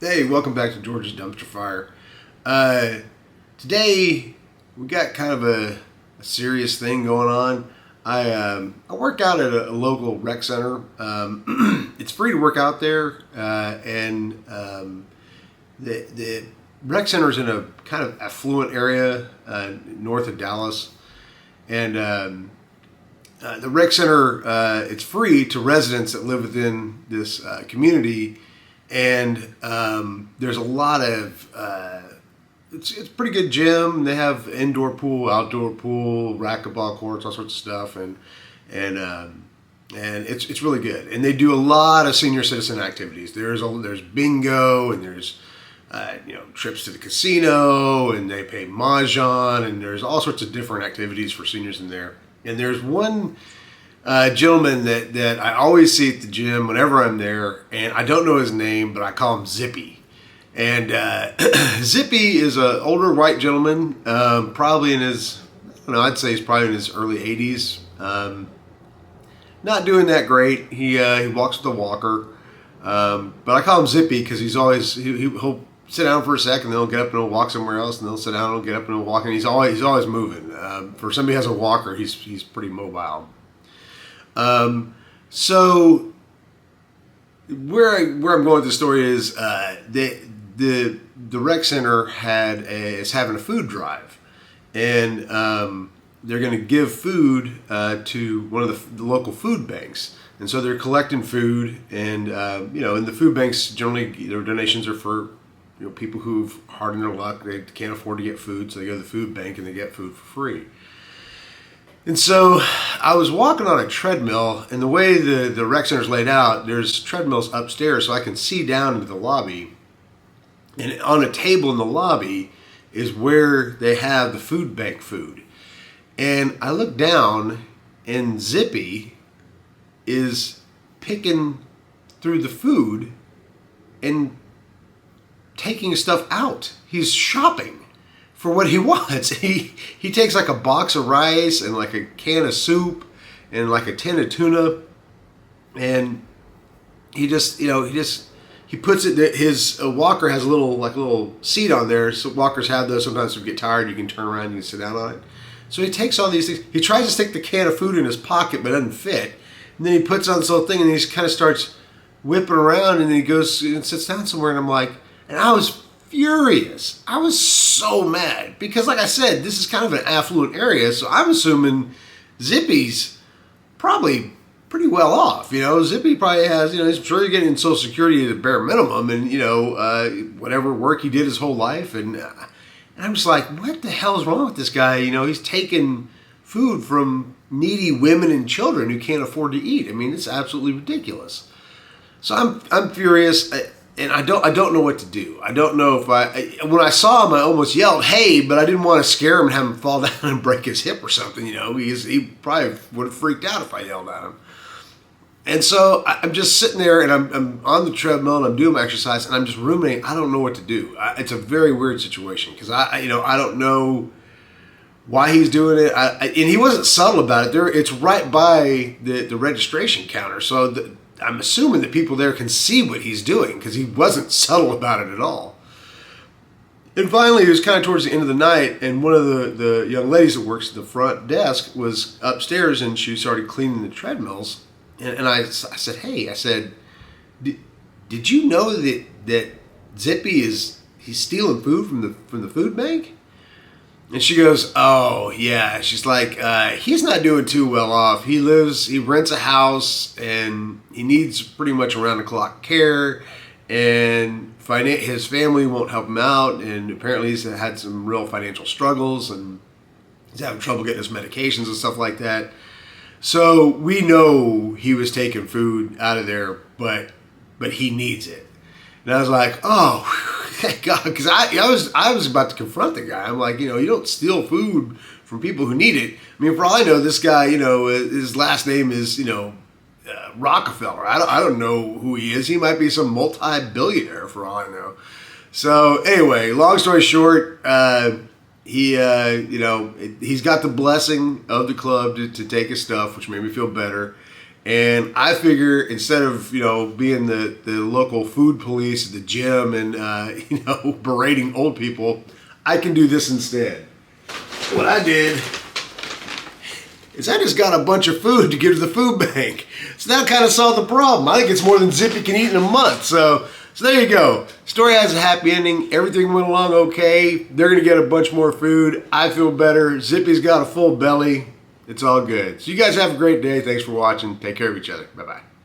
Hey, welcome back to George's Dumpster Fire. Today we got kind of a serious thing going on. I work out at a local rec center. It's free to work out there, and the rec center is in a kind of affluent area north of Dallas, and the rec center it's free to residents that live within this community. And there's a lot of it's a pretty good gym. They have indoor pool, outdoor pool, racquetball courts, all sorts of stuff, and it's really good. And they do a lot of senior citizen activities. There's bingo, and there's trips to the casino, and they pay mahjong, and there's all sorts of different activities for seniors in there. And there's one gentleman that I always see at the gym whenever I'm there, and I don't know his name, but I call him Zippy. And Zippy is an older white gentleman, probably in his, I'd say he's probably in his early 80s. Not doing that great. He walks with a walker, but I call him Zippy because he'll sit down for a second, and then he'll get up and he'll walk somewhere else, and then he'll sit down and he'll get up and he'll walk, and he's always moving. For somebody who has a walker, he's pretty mobile. So where I'm going with the story is the rec center is having a food drive, and they're going to give food to one of the local food banks, and so they're collecting food, and and the food banks generally their donations are for people who've hardened their luck, they can't afford to get food, so they go to the food bank and they get food for free. And so I was walking on a treadmill, and the way the rec center is laid out, there's treadmills upstairs so I can see down into the lobby. And on a table in the lobby is where they have the food bank food. And I look down, and Zippy is picking through the food and taking stuff out. He's shopping for what he wants. He takes like a box of rice and like a can of soup and like a tin of tuna, and he puts it. His walker has a little seat on there. So walkers have those. Sometimes if you get tired, you can turn around and you can sit down on it. So he takes all these things. He tries to stick the can of food in his pocket, but it doesn't fit. And then he puts on this little thing, and he just kind of starts whipping around, and then he goes and sits down somewhere. And I'm like, and I was furious. I was so mad because, like I said, this is kind of an affluent area, so I'm assuming Zippy's probably pretty well off. Zippy probably has, he's sure he's getting Social Security at the bare minimum, and whatever work he did his whole life, and I'm just like, what the hell is wrong with this guy? He's taking food from needy women and children who can't afford to eat. I mean, it's absolutely ridiculous. So I'm furious. And I don't know what to do. I don't know if when I saw him, I almost yelled, "Hey!" But I didn't want to scare him and have him fall down and break his hip or something. He probably would have freaked out if I yelled at him. And so I'm just sitting there, and I'm on the treadmill, and I'm doing my exercise, and I'm just ruminating. I don't know what to do. It's a very weird situation because I don't know why he's doing it. And he wasn't subtle about it. It's right by the registration counter, so I'm assuming that people there can see what he's doing because he wasn't subtle about it at all. And finally, it was kind of towards the end of the night, and one of the young ladies that works at the front desk was upstairs, and she started cleaning the treadmills. And I said, "Hey," I said, "Did you know that Zippy he's stealing food from the food bank?" And she goes, "Oh, yeah." She's like, he's not doing too well off. He rents a house, and he needs pretty much around-the-clock care, and his family won't help him out, and apparently he's had some real financial struggles, and he's having trouble getting his medications and stuff like that. So we know he was taking food out of there, but he needs it. And I was like, oh, thank God, because I was about to confront the guy. I'm like, you don't steal food from people who need it. I mean, for all I know, this guy, his last name is, Rockefeller. I don't know who he is. He might be some multi-billionaire for all I know. So anyway, long story short, he's got the blessing of the club to take his stuff, which made me feel better. And I figure instead of, being the local food police at the gym and, berating old people, I can do this instead. What I did is I just got a bunch of food to give to the food bank. So that kind of solved the problem. I think it's more than Zippy can eat in a month. So there you go. Story has a happy ending. Everything went along okay. They're going to get a bunch more food. I feel better. Zippy's got a full belly. It's all good. So you guys have a great day. Thanks for watching. Take care of each other. Bye-bye.